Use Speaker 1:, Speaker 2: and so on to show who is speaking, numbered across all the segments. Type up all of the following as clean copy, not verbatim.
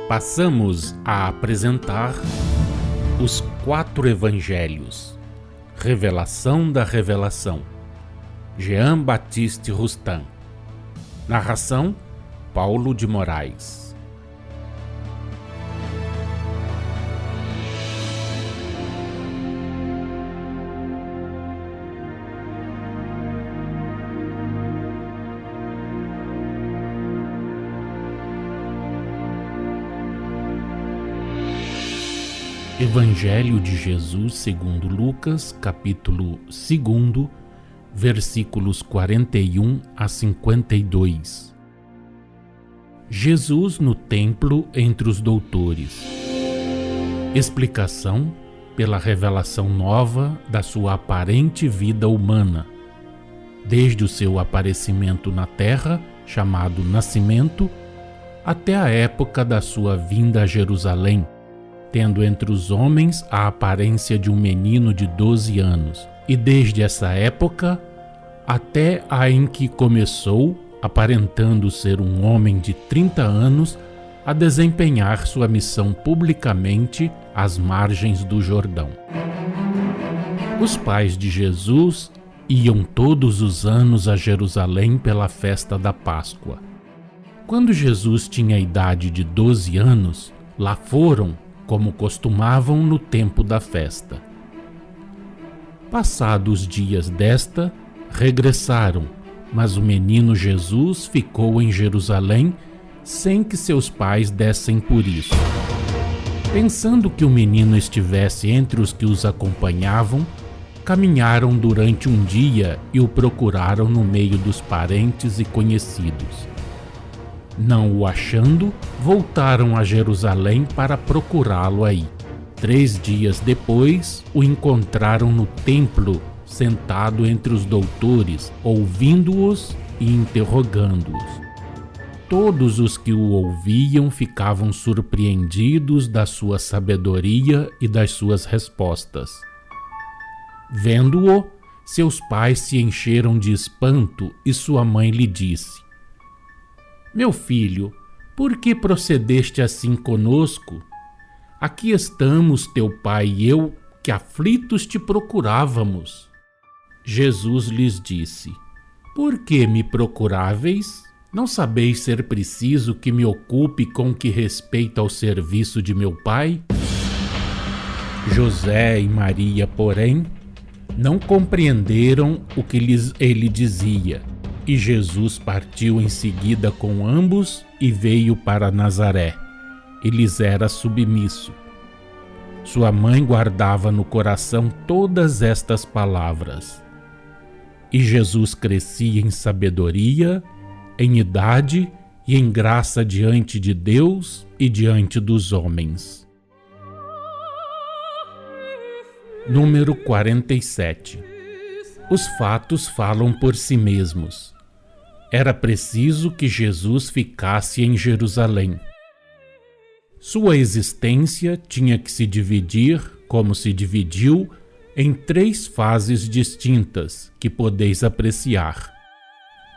Speaker 1: Passamos a apresentar os 4 Evangelhos, Revelação da Revelação, Jean Baptiste Rustin. Narração, Paulo de Moraes. Evangelho de Jesus segundo Lucas, capítulo 2, versículos 41 a 52. Jesus no templo entre os doutores. Explicação pela revelação nova da sua aparente vida humana, desde o seu aparecimento na terra, chamado nascimento, até a época da sua vinda a Jerusalém, tendo entre os homens a aparência de um menino de 12 anos, e desde essa época até a em que começou, aparentando ser um homem de 30 anos, a desempenhar sua missão publicamente às margens do Jordão. Os pais de Jesus iam todos os anos a Jerusalém pela festa da Páscoa. Quando Jesus tinha a idade de 12 anos, lá foram, como costumavam no tempo da festa. Passados os dias desta, regressaram, mas o menino Jesus ficou em Jerusalém sem que seus pais dessem por isso. Pensando que o menino estivesse entre os que os acompanhavam, caminharam durante um dia e o procuraram no meio dos parentes e conhecidos. Não o achando, voltaram a Jerusalém para procurá-lo aí. 3 dias depois, o encontraram no templo, sentado entre os doutores, ouvindo-os e interrogando-os. Todos os que o ouviam ficavam surpreendidos da sua sabedoria e das suas respostas. Vendo-o, seus pais se encheram de espanto e sua mãe lhe disse: "Meu filho, por que procedeste assim conosco? Aqui estamos teu pai e eu, que aflitos te procurávamos." Jesus lhes disse: "Por que me procuráveis? Não sabeis ser preciso que me ocupe com o que respeita ao serviço de meu pai?" José e Maria, porém, não compreenderam o que ele dizia. E Jesus partiu em seguida com ambos e veio para Nazaré. E lhes era submisso. Sua mãe guardava no coração todas estas palavras. E Jesus crescia em sabedoria, em idade e em graça diante de Deus e diante dos homens. Número 47. Os fatos falam por si mesmos. Era preciso que Jesus ficasse em Jerusalém. Sua existência tinha que se dividir, como se dividiu, em 3 fases distintas que podeis apreciar.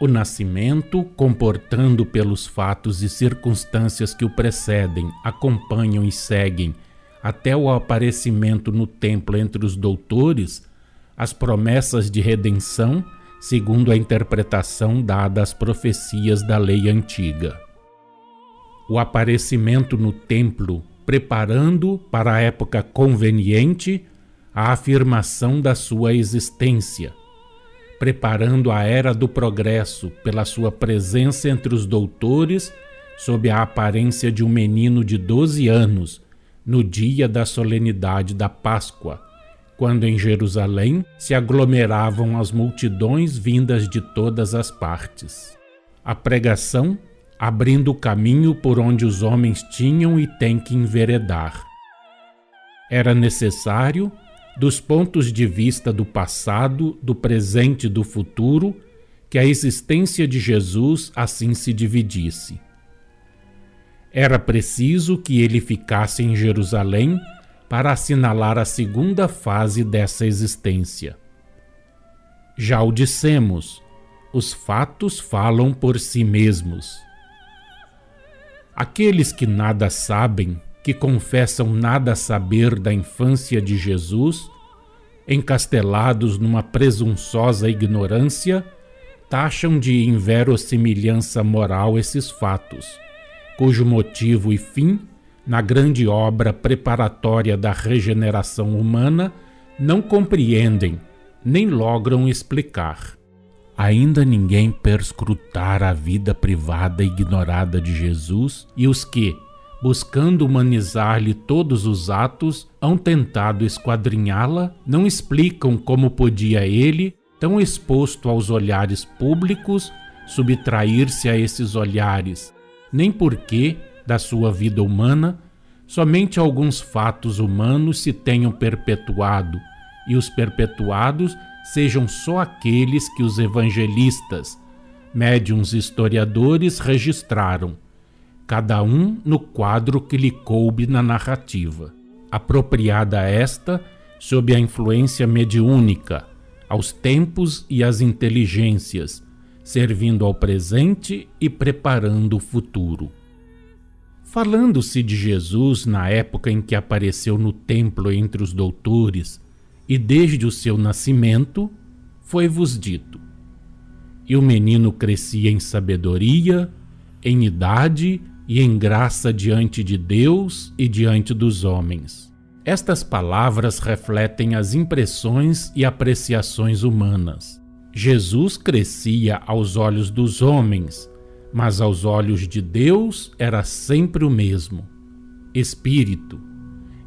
Speaker 1: O nascimento, comportando pelos fatos e circunstâncias que o precedem, acompanham e seguem, até o aparecimento no templo entre os doutores, as promessas de redenção, segundo a interpretação dada às profecias da lei antiga. O aparecimento no templo, preparando para a época conveniente a afirmação da sua existência, preparando a era do progresso pela sua presença entre os doutores sob a aparência de um menino de 12 anos, no dia da solenidade da Páscoa, quando em Jerusalém se aglomeravam as multidões vindas de todas as partes. A pregação, abrindo o caminho por onde os homens tinham e têm que enveredar. Era necessário, dos pontos de vista do passado, do presente e do futuro, que a existência de Jesus assim se dividisse. Era preciso que ele ficasse em Jerusalém para assinalar a segunda fase dessa existência. Já o dissemos, os fatos falam por si mesmos. Aqueles que nada sabem, que confessam nada saber da infância de Jesus, encastelados numa presunçosa ignorância, taxam de inverossimilhança moral esses fatos, cujo motivo e fim, na grande obra preparatória da regeneração humana, não compreendem, nem logram explicar. Ainda ninguém perscrutara a vida privada e ignorada de Jesus, e os que, buscando humanizar-lhe todos os atos, hão tentado esquadrinhá-la, não explicam como podia ele, tão exposto aos olhares públicos, subtrair-se a esses olhares, nem porque, da sua vida humana, somente alguns fatos humanos se tenham perpetuado, e os perpetuados sejam só aqueles que os evangelistas, médiuns historiadores, registraram, cada um no quadro que lhe coube na narrativa, apropriada esta sob a influência mediúnica, aos tempos e às inteligências, servindo ao presente e preparando o futuro. Falando-se de Jesus na época em que apareceu no templo entre os doutores, e desde o seu nascimento, foi-vos dito: e o menino crescia em sabedoria, em idade e em graça diante de Deus e diante dos homens. Estas palavras refletem as impressões e apreciações humanas. Jesus crescia aos olhos dos homens, mas aos olhos de Deus era sempre o mesmo. Espírito,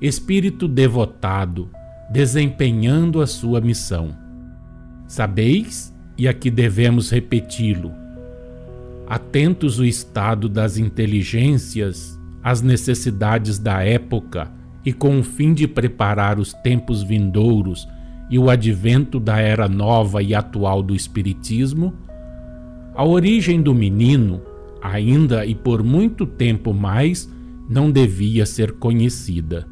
Speaker 1: espírito devotado, desempenhando a sua missão. Sabeis, e aqui devemos repeti-lo, atentos o estado das inteligências, às necessidades da época e com o fim de preparar os tempos vindouros e o advento da era nova e atual do Espiritismo, a origem do menino, ainda e por muito tempo mais, não devia ser conhecida.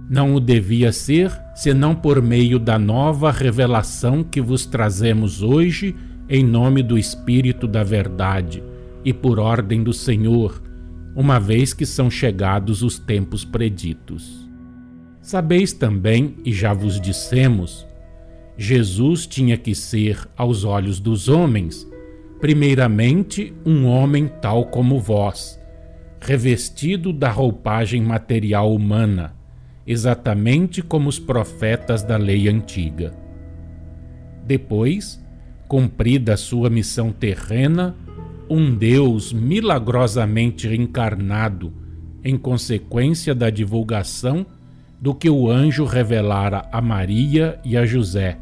Speaker 1: Não o devia ser, senão por meio da nova revelação que vos trazemos hoje em nome do Espírito da Verdade e por ordem do Senhor, uma vez que são chegados os tempos preditos. Sabeis também, e já vos dissemos, Jesus tinha que ser, aos olhos dos homens, primeiramente um homem tal como vós, revestido da roupagem material humana, exatamente como os profetas da lei antiga. Depois, cumprida a sua missão terrena, um Deus milagrosamente encarnado, em consequência da divulgação do que o anjo revelara a Maria e a José,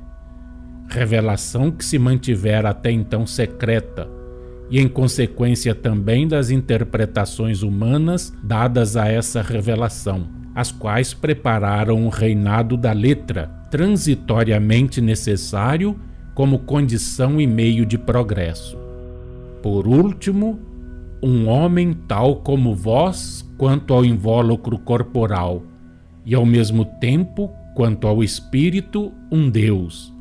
Speaker 1: revelação que se mantivera até então secreta, e em consequência também das interpretações humanas dadas a essa revelação, as quais prepararam o reinado da letra, transitoriamente necessário como condição e meio de progresso. Por último, um homem tal como vós quanto ao invólucro corporal, e ao mesmo tempo, quanto ao espírito, um Deus.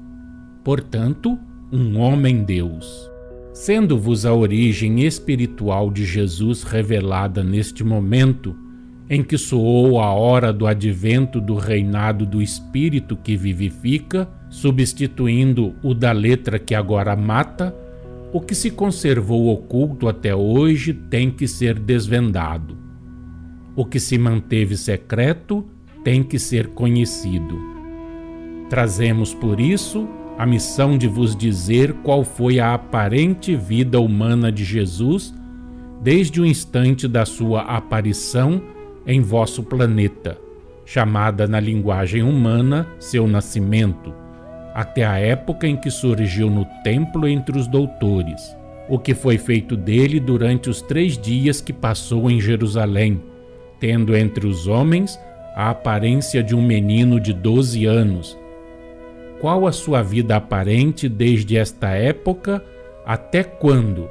Speaker 1: Portanto, um homem-Deus. Sendo-vos a origem espiritual de Jesus revelada neste momento, em que soou a hora do advento do reinado do Espírito que vivifica, substituindo o da letra que agora mata, o que se conservou oculto até hoje tem que ser desvendado. O que se manteve secreto tem que ser conhecido. Trazemos, por isso, a missão de vos dizer qual foi a aparente vida humana de Jesus desde o instante da sua aparição em vosso planeta, chamada na linguagem humana seu nascimento, até a época em que surgiu no templo entre os doutores, o que foi feito dele durante os 3 dias que passou em Jerusalém, tendo entre os homens a aparência de um menino de 12 anos. Qual a sua vida aparente desde esta época até quando,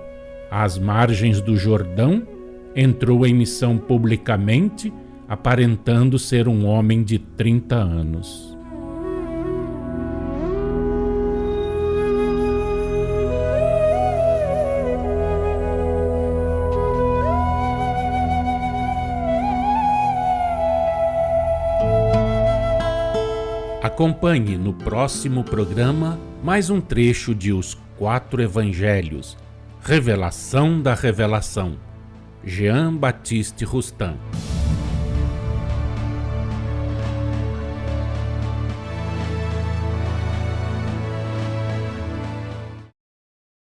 Speaker 1: às margens do Jordão, entrou em missão publicamente, aparentando ser um homem de 30 anos. Acompanhe no próximo programa mais um trecho de Os Quatro Evangelhos, Revelação da Revelação, Jean Baptiste Rustin.